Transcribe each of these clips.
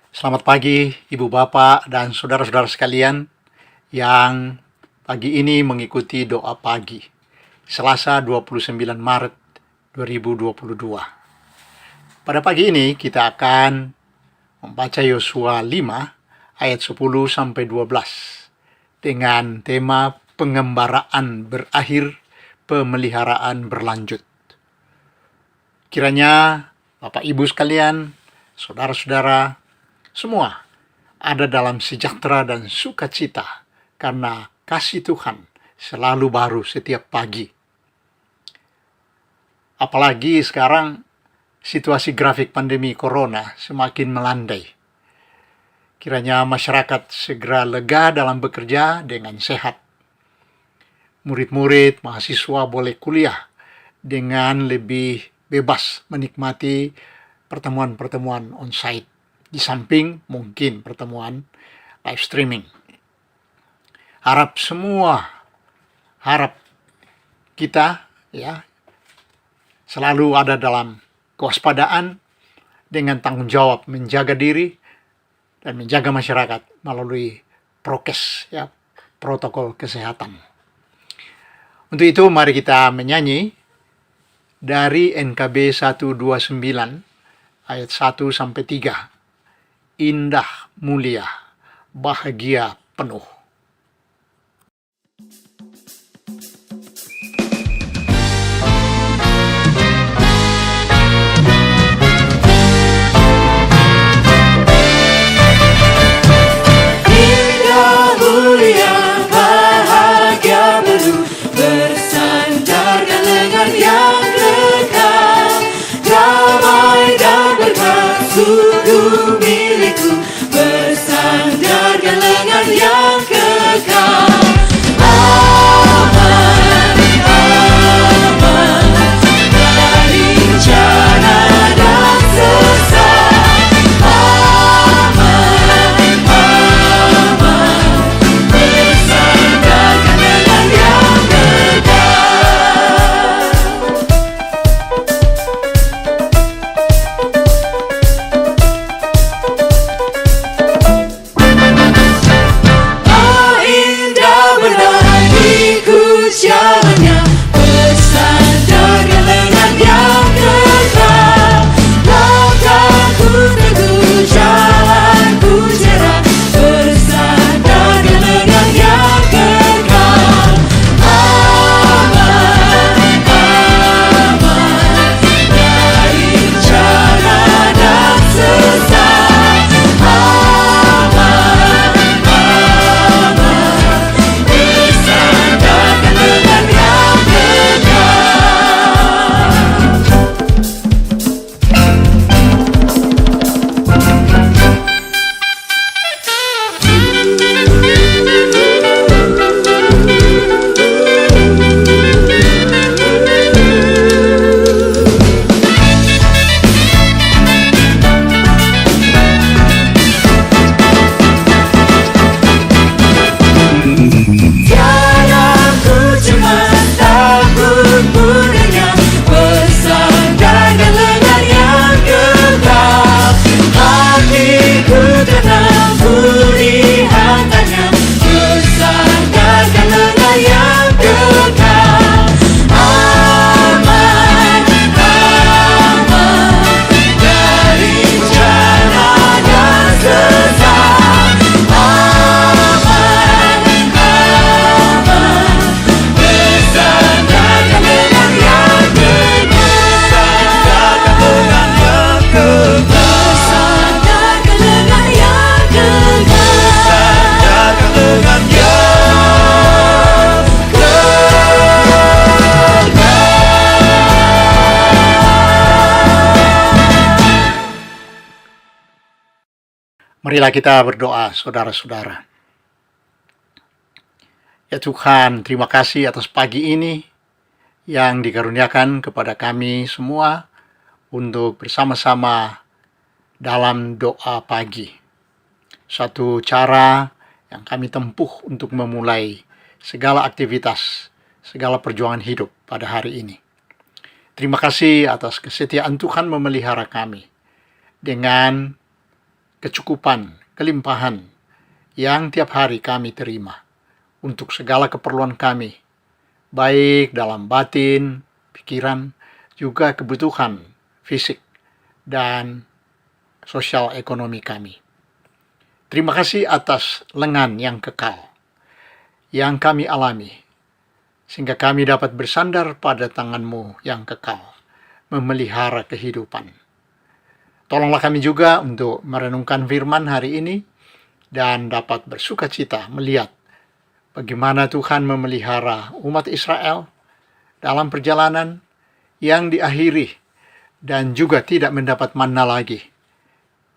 Selamat pagi, Ibu Bapak dan saudara-saudara sekalian yang pagi ini mengikuti doa pagi, Selasa 29 Maret 2022. Pada pagi ini kita akan membaca Yosua 5 ayat 10 sampai 12 dengan tema pengembaraan berakhir, pemeliharaan berlanjut. Kiranya Bapak Ibu sekalian, saudara-saudara, semua ada dalam sejahtera dan sukacita karena kasih Tuhan selalu baru setiap pagi. Apalagi sekarang situasi grafik pandemi corona semakin melandai. Kiranya masyarakat segera lega dalam bekerja dengan sehat. Murid-murid, mahasiswa boleh kuliah dengan lebih bebas menikmati pertemuan-pertemuan onsite. Di samping mungkin pertemuan live streaming. Harap kita selalu ada dalam kewaspadaan dengan tanggung jawab menjaga diri dan menjaga masyarakat melalui prokes, protokol kesehatan. Untuk itu mari kita menyanyi dari NKB 129 ayat 1 sampai 3. Indah, mulia, bahagia penuh. Indah, mulia, bahagia penuh, bersandarkan lengan yang kekal, damai dan berkat sungguh milikku, bersandarkan lengan yang kekal. Aman, aman, dari bencana dan sesat. Aman, aman, bersandarkan lengan yang kekal. Oh, indah benar ikut jalannya, bersandarkan lengan yang kekal. Langkahku teguh, jalanku cerah, bersandarkan lengan yang kekal. Aman, aman, dari bencana dan sesat. Aman, aman, bersandarkan lengan yang kekal. Tiada ku cemas, takut mudahnya, bersandarkan lengan yang kekal. Hatiku tenang, pulih hantarnya, bersandarkan lengan yang kekal. Aman, aman, dari bencana dan sesat. Aman, aman, bersandarkan lengan yang kekal. Bersandarkan lengan yang kekal. Bersandarkan lengan Marilah kita berdoa, saudara-saudara. Ya Tuhan, terima kasih atas pagi ini yang dikaruniakan kepada kami semua untuk bersama-sama dalam doa pagi. Suatu cara yang kami tempuh untuk memulai segala aktivitas, segala perjuangan hidup pada hari ini. Terima kasih atas kesetiaan Tuhan memelihara kami dengan kecukupan, kelimpahan yang tiap hari kami terima untuk segala keperluan kami, baik dalam batin, pikiran, juga kebutuhan fisik dan sosial ekonomi kami. Terima kasih atas lengan yang kekal yang kami alami, sehingga kami dapat bersandar pada tangan-Mu yang kekal, memelihara kehidupan. Tolonglah kami juga untuk merenungkan firman hari ini dan dapat bersuka cita melihat bagaimana Tuhan memelihara umat Israel dalam perjalanan yang diakhiri dan juga tidak mendapat manna lagi,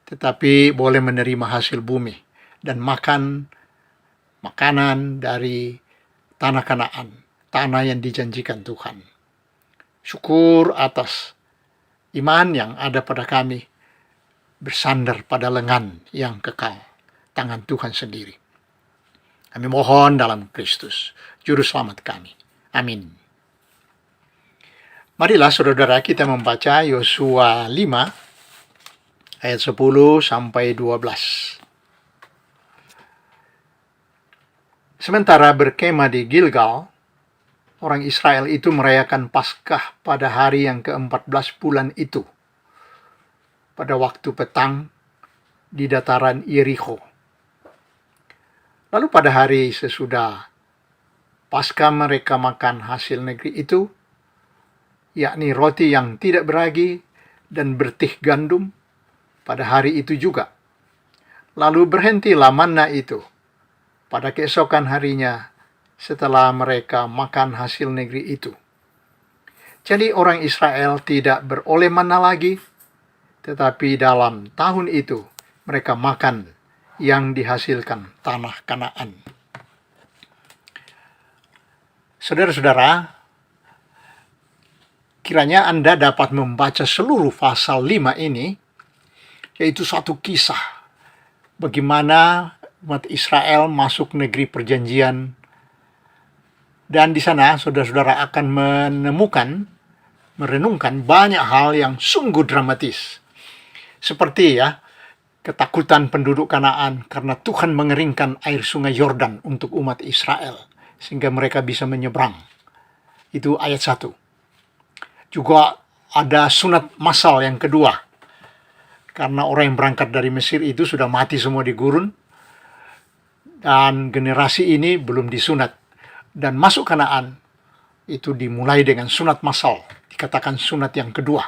tetapi boleh menerima hasil bumi dan makan makanan dari tanah Kanaan, tanah yang dijanjikan Tuhan. Syukur atas iman yang ada pada kami, bersandar pada lengan yang kekal, tangan Tuhan sendiri. Kami mohon dalam Kristus, Juru Selamat kami. Amin. Marilah saudara-saudara kita membaca Yosua 5 ayat 10 sampai 12. Sementara berkemah di Gilgal, orang Israel itu merayakan Paskah pada hari yang ke-14 bulan itu, pada waktu petang di dataran Yerikho. Lalu pada hari sesudah Paskah mereka makan hasil negeri itu, yakni roti yang tidak beragi dan bertih gandum pada hari itu juga. Lalu berhentilah manna itu pada keesokan harinya setelah mereka makan hasil negeri itu. Jadi orang Israel tidak beroleh manna lagi, tetapi dalam tahun itu mereka makan yang dihasilkan tanah Kanaan. Saudara-saudara, kiranya Anda dapat membaca seluruh pasal 5 ini, yaitu satu kisah bagaimana umat Israel masuk negeri perjanjian, dan di sana saudara-saudara akan merenungkan banyak hal yang sungguh dramatis. Seperti ketakutan penduduk Kanaan karena Tuhan mengeringkan air sungai Yordan untuk umat Israel, sehingga mereka bisa menyeberang. Itu ayat 1. Juga ada sunat massal yang kedua, karena orang yang berangkat dari Mesir itu sudah mati semua di gurun, dan generasi ini belum disunat. Dan masuk Kanaan itu dimulai dengan sunat massal, dikatakan sunat yang kedua.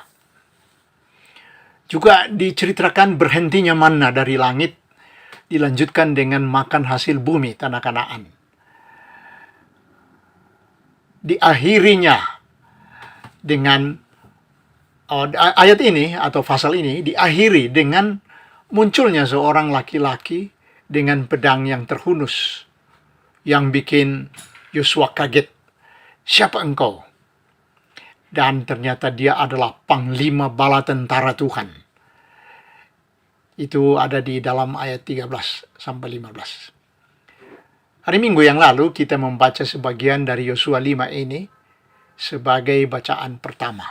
Juga diceritakan berhentinya manna dari langit, dilanjutkan dengan makan hasil bumi tanah Kanaan. Diakhirinya dengan ayat ini atau pasal ini diakhiri dengan munculnya seorang laki-laki dengan pedang yang terhunus, yang bikin Yosua kaget. Siapa engkau? Dan ternyata dia adalah panglima bala tentara Tuhan. Itu ada di dalam ayat 13 sampai 15. Hari Minggu yang lalu kita membaca sebagian dari Yosua 5 ini sebagai bacaan pertama.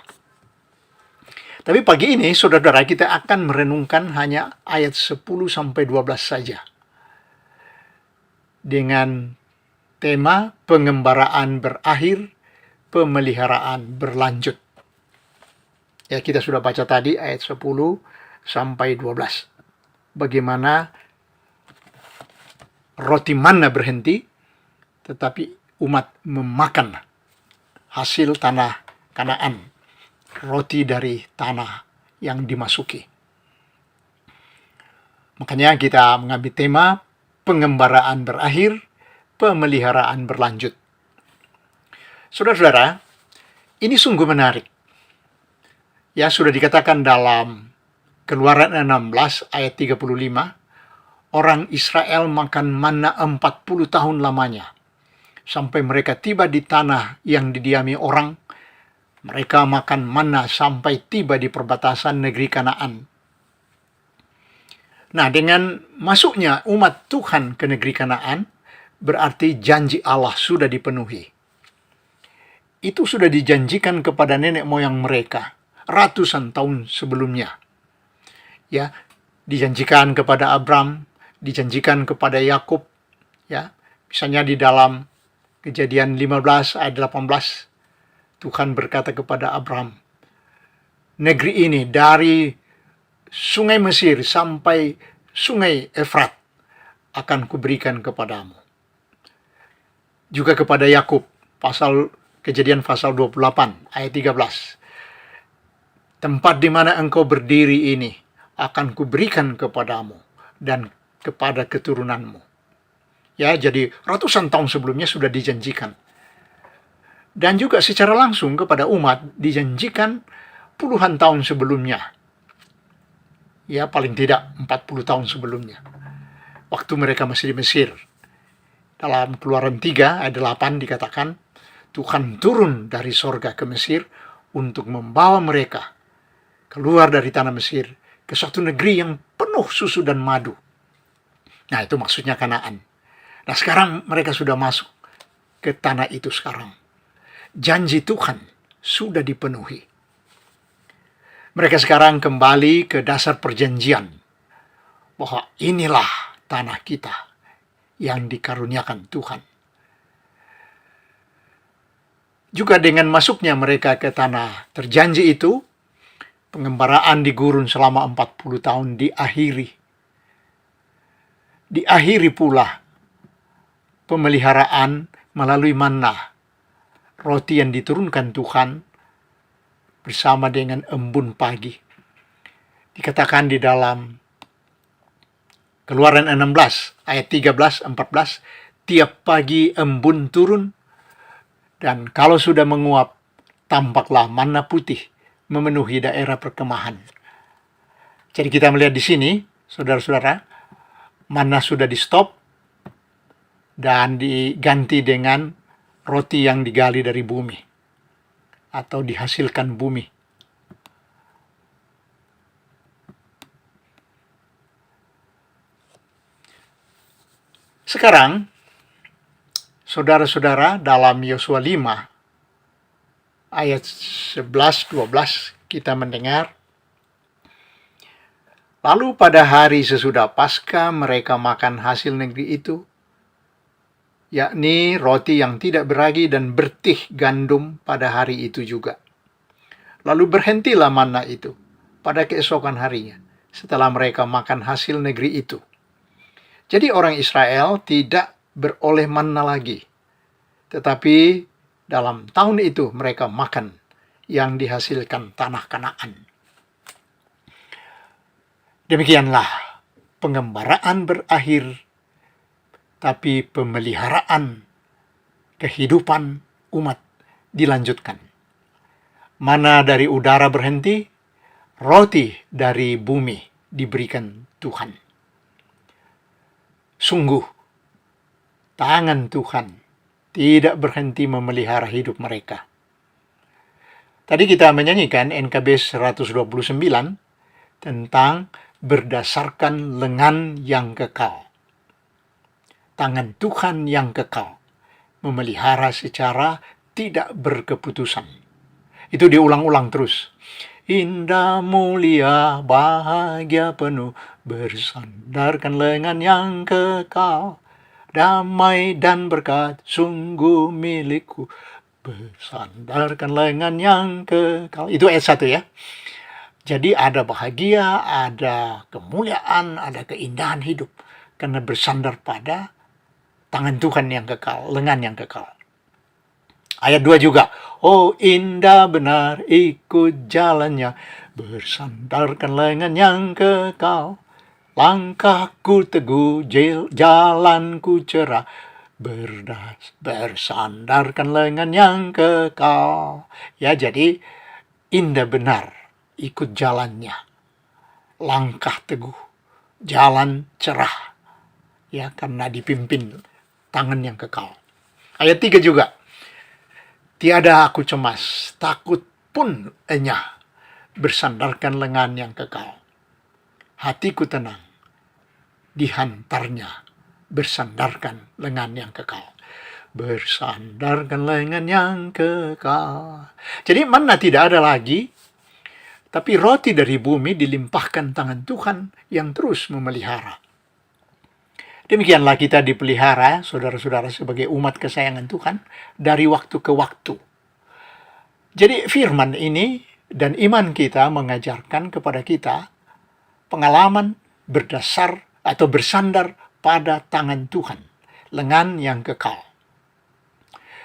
Tapi pagi ini saudara-saudara kita akan merenungkan hanya ayat 10 sampai 12 saja, dengan tema pengembaraan berakhir, pemeliharaan berlanjut. Ya, kita sudah baca tadi ayat 10 sampai 12. Bagaimana roti manna berhenti, tetapi umat memakan hasil tanah Kanaan, roti dari tanah yang dimasuki. Makanya kita mengambil tema pengembaraan berakhir, pemeliharaan berlanjut. Saudara-saudara, ini sungguh menarik. Ya, sudah dikatakan dalam Keluaran 16 ayat 35, orang Israel makan manna 40 tahun lamanya, sampai mereka tiba di tanah yang didiami orang. Mereka makan manna sampai tiba di perbatasan negeri Kanaan. Nah, dengan masuknya umat Tuhan ke negeri Kanaan, berarti janji Allah sudah dipenuhi. Itu sudah dijanjikan kepada nenek moyang mereka ratusan tahun sebelumnya. Ya, dijanjikan kepada Abram, dijanjikan kepada Yakub, ya. Misalnya di dalam Kejadian 15 ayat 18, Tuhan berkata kepada Abram, negeri ini dari sungai Mesir sampai sungai Efrat akan kuberikan kepadamu. Juga kepada Yakub, Kejadian pasal 28 ayat 13. Tempat di mana engkau berdiri ini akan kuberikan kepadamu dan kepada keturunanmu. Ya, jadi ratusan tahun sebelumnya sudah dijanjikan. Dan juga secara langsung kepada umat dijanjikan puluhan tahun sebelumnya. Ya, paling tidak 40 tahun sebelumnya. Waktu mereka masih di Mesir. Dalam Keluaran 3 ayat 8 dikatakan, Tuhan turun dari sorga ke Mesir untuk membawa mereka keluar dari tanah Mesir ke suatu negeri yang penuh susu dan madu. Nah, itu maksudnya Kanaan. Nah, sekarang mereka sudah masuk ke tanah itu sekarang. Janji Tuhan sudah dipenuhi. Mereka sekarang kembali ke dasar perjanjian bahwa inilah tanah kita yang dikaruniakan Tuhan. Juga dengan masuknya mereka ke tanah terjanji itu, pengembaraan di gurun selama 40 tahun diakhiri. Diakhiri pula pemeliharaan melalui manna, roti yang diturunkan Tuhan bersama dengan embun pagi. Dikatakan di dalam Keluaran 16 ayat 13-14, tiap pagi embun turun, dan kalau sudah menguap, tampaklah manna putih memenuhi daerah perkemahan. Jadi kita melihat di sini, saudara-saudara, manna sudah di stop dan diganti dengan roti yang digali dari bumi atau dihasilkan bumi. Sekarang, saudara-saudara, dalam Yosua 5 ayat 11-12 kita mendengar, lalu pada hari sesudah Paskah mereka makan hasil negeri itu, yakni roti yang tidak beragi dan bertih gandum pada hari itu juga. Lalu berhentilah manna itu pada keesokan harinya, setelah mereka makan hasil negeri itu. Jadi orang Israel tidak beroleh manna lagi, tetapi dalam tahun itu mereka makan yang dihasilkan tanah Kanaan. Demikianlah pengembaraan berakhir, tapi pemeliharaan kehidupan umat dilanjutkan. Mana dari udara berhenti, roti dari bumi diberikan Tuhan. Sungguh, tangan Tuhan tidak berhenti memelihara hidup mereka. Tadi kita menyanyikan NKB 129 tentang berdasarkan lengan yang kekal. Tangan Tuhan yang kekal memelihara secara tidak berkeputusan. Itu diulang-ulang terus. Indah, mulia, bahagia penuh, bersandarkan lengan yang kekal. Damai dan berkat sungguh milikku, bersandarkan lengan yang kekal. Itu ayat 1 ya. Jadi ada bahagia, ada kemuliaan, ada keindahan hidup, karena bersandar pada tangan Tuhan yang kekal, lengan yang kekal. Ayat 2 juga. Oh indah benar ikut jalannya, bersandarkan lengan yang kekal. Langkahku teguh, jalanku cerah, bersandarkan lengan yang kekal. Ya, jadi indah benar ikut jalannya. Langkah teguh, jalan cerah. Ya, karena dipimpin tangan yang kekal. Ayat 3 juga. Tiada aku cemas, takut pun enyah, bersandarkan lengan yang kekal. Hatiku tenang, dihantarnya, bersandarkan lengan yang kekal. Bersandarkan lengan yang kekal. Jadi mana tidak ada lagi tapi roti dari bumi dilimpahkan tangan Tuhan yang terus memelihara. Demikianlah kita dipelihara, saudara-saudara, sebagai umat kesayangan Tuhan dari waktu ke waktu. Jadi firman ini dan iman kita mengajarkan kepada kita pengalaman berdasar atau bersandar pada tangan Tuhan, lengan yang kekal.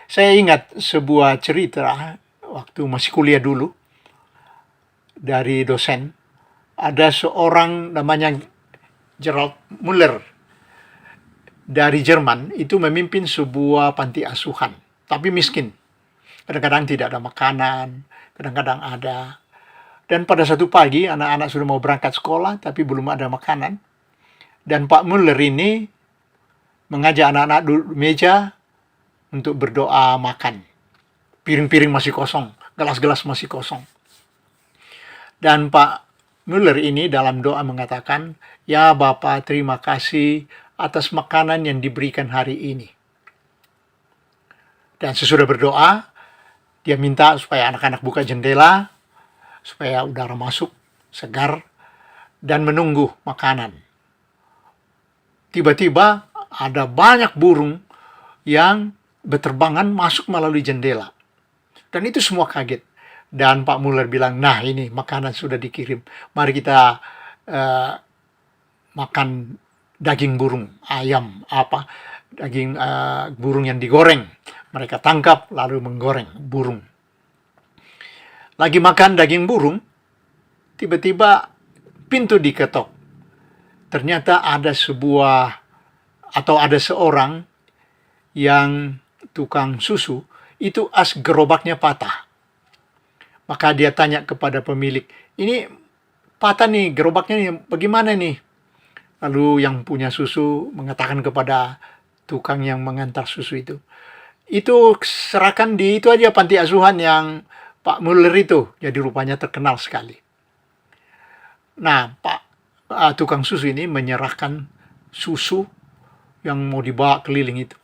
Saya ingat sebuah cerita waktu masih kuliah dulu dari dosen. Ada seorang namanya Gerald Muller dari Jerman, itu memimpin sebuah panti asuhan, tapi miskin. Kadang-kadang tidak ada makanan, kadang-kadang ada. Dan pada satu pagi, anak-anak sudah mau berangkat sekolah, tapi belum ada makanan. Dan Pak Muller ini mengajak anak-anak duduk meja untuk berdoa makan. Piring-piring masih kosong, gelas-gelas masih kosong. Dan Pak Muller ini dalam doa mengatakan, "Ya Bapa, terima kasih atas makanan yang diberikan hari ini." Dan sesudah berdoa, dia minta supaya anak-anak buka jendela, supaya udara masuk, segar, dan menunggu makanan. Tiba-tiba ada banyak burung yang berterbangan masuk melalui jendela. Dan itu semua kaget. Dan Pak Muller bilang, "Nah ini makanan sudah dikirim. Mari kita makan daging burung, ayam, daging burung yang digoreng." Mereka tangkap lalu menggoreng burung. Lagi makan daging burung, tiba-tiba pintu diketok. Ternyata ada seorang yang tukang susu, itu as gerobaknya patah. Maka dia tanya kepada pemilik, "Ini patah nih, gerobaknya nih, bagaimana nih?" Lalu yang punya susu mengatakan kepada tukang yang mengantar susu itu serahkan di itu aja panti asuhan yang Pak Muller itu. Jadi rupanya terkenal sekali. Nah, tukang susu ini menyerahkan susu yang mau dibawa keliling itu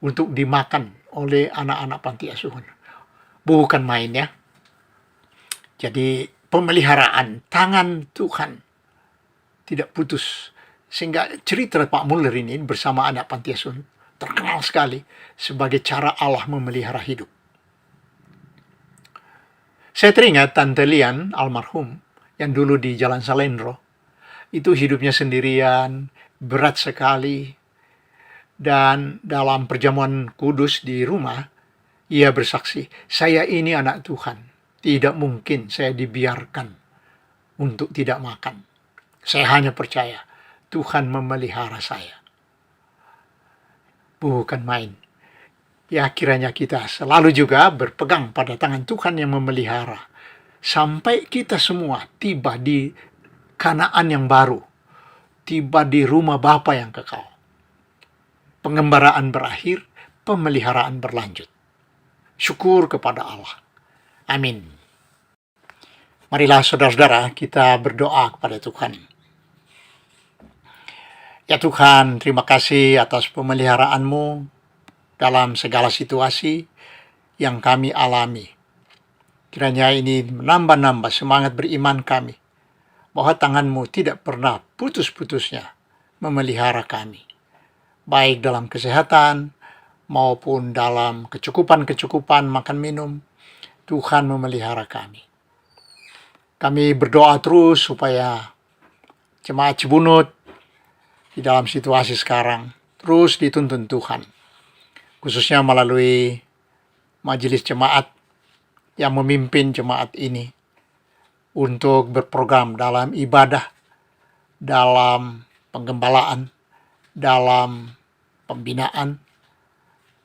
untuk dimakan oleh anak-anak panti asuhan. Bukan main ya. Jadi pemeliharaan tangan Tuhan tidak putus. Sehingga cerita Pak Muller ini bersama anak panti asuhan terkenal sekali sebagai cara Allah memelihara hidup. Saya teringat Tante Lian, almarhum, yang dulu di Jalan Salendro, itu hidupnya sendirian, berat sekali, dan dalam perjamuan kudus di rumah, ia bersaksi, "Saya ini anak Tuhan, tidak mungkin saya dibiarkan untuk tidak makan. Saya hanya percaya Tuhan memelihara saya." Bukan main. Ya, kiranya kita selalu juga berpegang pada tangan Tuhan yang memelihara. Sampai kita semua tiba di Kanaan yang baru. Tiba di rumah Bapa yang kekal. Pengembaraan berakhir, pemeliharaan berlanjut. Syukur kepada Allah. Amin. Marilah saudara-saudara kita berdoa kepada Tuhan. Ya Tuhan, terima kasih atas pemeliharaan-Mu dalam segala situasi yang kami alami. Kiranya ini menambah-nambah semangat beriman kami, bahwa tangan-Mu tidak pernah putus-putusnya memelihara kami, baik dalam kesehatan maupun dalam kecukupan makan minum. Tuhan memelihara kami. Kami berdoa terus supaya jemaat Cibunut di dalam situasi sekarang terus dituntun Tuhan, khususnya melalui majelis jemaat yang memimpin jemaat ini untuk berprogram dalam ibadah, dalam penggembalaan, dalam pembinaan,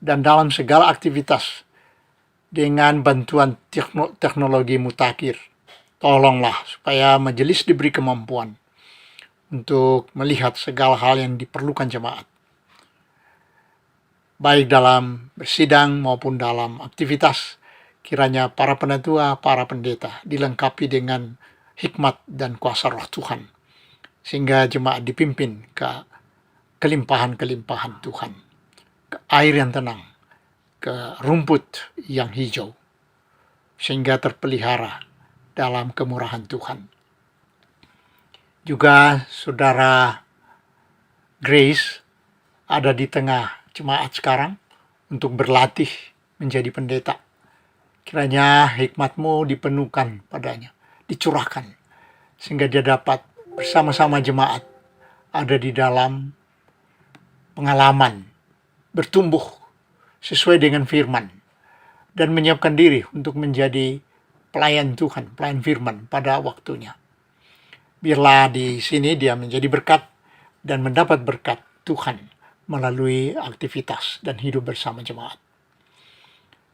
dan dalam segala aktivitas dengan bantuan teknologi mutakhir. Tolonglah supaya majelis diberi kemampuan untuk melihat segala hal yang diperlukan jemaat, baik dalam bersidang maupun dalam aktivitas. Kiranya para penatua, para pendeta dilengkapi dengan hikmat dan kuasa roh Tuhan, sehingga jemaat dipimpin ke kelimpahan-kelimpahan Tuhan, ke air yang tenang, ke rumput yang hijau. sehingga terpelihara dalam kemurahan Tuhan. Juga saudara Grace ada di tengah jemaat sekarang untuk berlatih menjadi pendeta. Kiranya hikmat-Mu dipenuhkan padanya, dicurahkan, sehingga dia dapat bersama-sama jemaat ada di dalam pengalaman, bertumbuh sesuai dengan firman, dan menyiapkan diri untuk menjadi pelayan Tuhan, pelayan firman pada waktunya. Biarlah di sini dia menjadi berkat dan mendapat berkat Tuhan melalui aktivitas dan hidup bersama jemaat.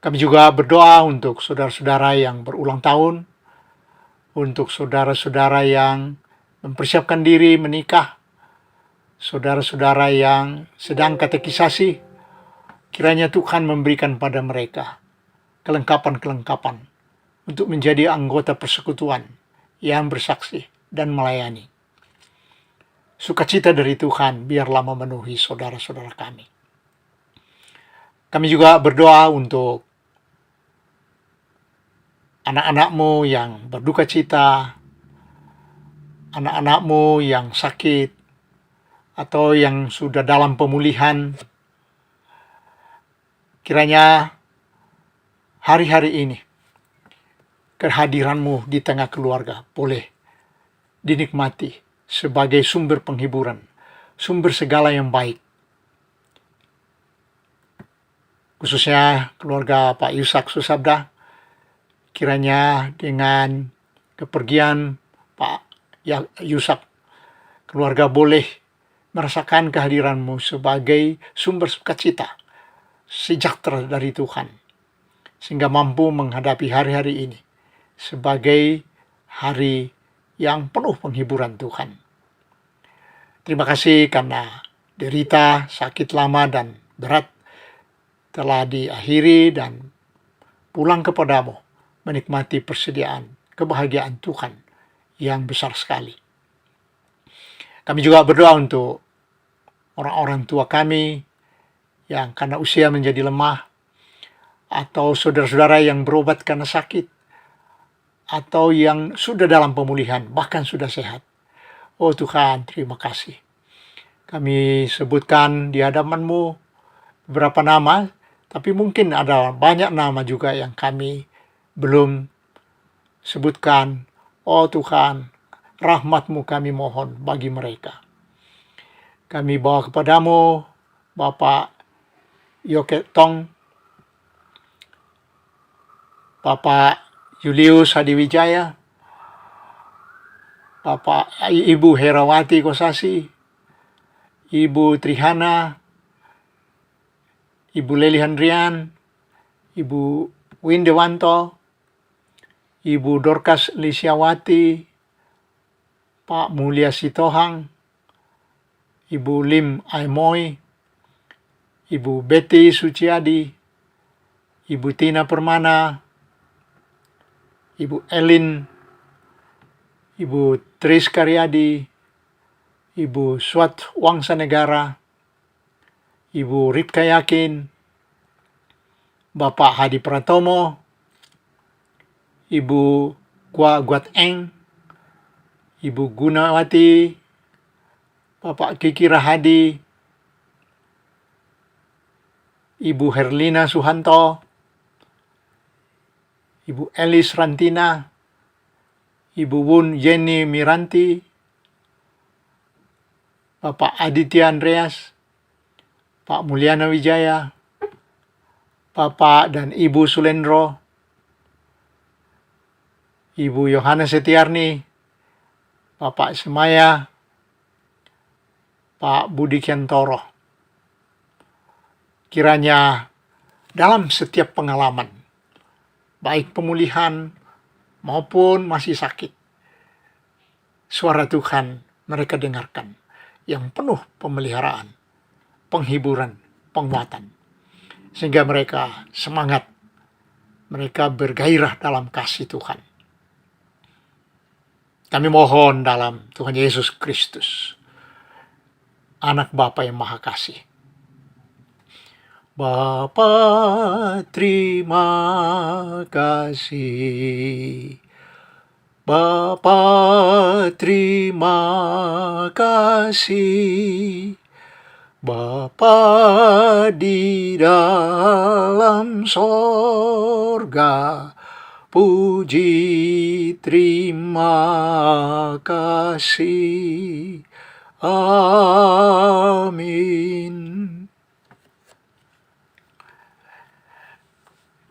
Kami juga berdoa untuk saudara-saudara yang berulang tahun, untuk saudara-saudara yang mempersiapkan diri menikah, saudara-saudara yang sedang katekisasi. Kiranya Tuhan memberikan pada mereka kelengkapan-kelengkapan untuk menjadi anggota persekutuan yang bersaksi dan melayani. Sukacita dari Tuhan biarlah memenuhi saudara-saudara kami. Kami juga berdoa untuk anak-anak-Mu yang berduka cita, anak-anak-Mu yang sakit, atau yang sudah dalam pemulihan. Kiranya hari-hari ini kehadiran-Mu di tengah keluarga boleh dinikmati sebagai sumber penghiburan, sumber segala yang baik. Khususnya keluarga Pak Yusak Susabda, kiranya dengan kepergian Pak Yusak, keluarga boleh merasakan kehadiran-Mu sebagai sumber sukacita, sejahtera dari Tuhan, sehingga mampu menghadapi hari-hari ini sebagai hari yang penuh penghiburan Tuhan. Terima kasih karena derita, sakit lama dan berat telah diakhiri dan pulang kepadamu menikmati persediaan kebahagiaan Tuhan yang besar sekali. Kami juga berdoa untuk orang-orang tua kami yang karena usia menjadi lemah, atau saudara-saudara yang berobat karena sakit, atau yang sudah dalam pemulihan, bahkan sudah sehat. Oh Tuhan, terima kasih. Kami sebutkan di hadapan-Mu beberapa nama, tapi mungkin ada banyak nama juga yang kami belum sebutkan. Oh Tuhan, rahmat-Mu kami mohon bagi mereka. Kami bawa kepadamu Bapak Yoket Tong, Bapak Julius Hadiwijaya, Bapak Ibu Herawati Kosasi, Ibu Trihana, Ibu Leli Handrian, Ibu Windewanto, Ibu Dorcas Lisiawati, Pak Mulia Sitohang, Ibu Lim Aimoy, Ibu Betty Suciadi, Ibu Tina Permana, Ibu Elin, Ibu Tris Karyadi, Ibu Swat Wangsa Negara, Ibu Ripka Yakin, Bapak Hadi Pratomo, Ibu Kwa Guat Eng, Ibu Gunawati, Bapak Kiki Rahadi, Ibu Herlina Suhanto, Ibu Elis Rantina, Ibu Wun Jenny Miranti, Bapak Aditya Andreas, Pak Mulyana Wijaya, Bapak dan Ibu Sulendro, Ibu Yohana Setiarni, Bapak Semaya, Pak Budi Kiantoro. Kiranya dalam setiap pengalaman, baik pemulihan maupun masih sakit, suara Tuhan mereka dengarkan yang penuh pemeliharaan, penghiburan, penguatan, sehingga mereka semangat, mereka bergairah dalam kasih Tuhan. Kami mohon dalam Tuhan Yesus Kristus, Anak Bapa yang Maha Kasih, Bapa, terima kasih. Bapa, terima kasih. Bapa di dalam sorga, puji terima kasih. Amin.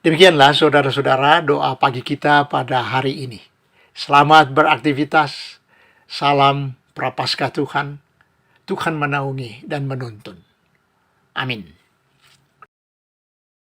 Demikianlah saudara-saudara doa pagi kita pada hari ini. Selamat beraktivitas. Salam Prapaskah Tuhan. Tuhan menaungi dan menuntun. Amin.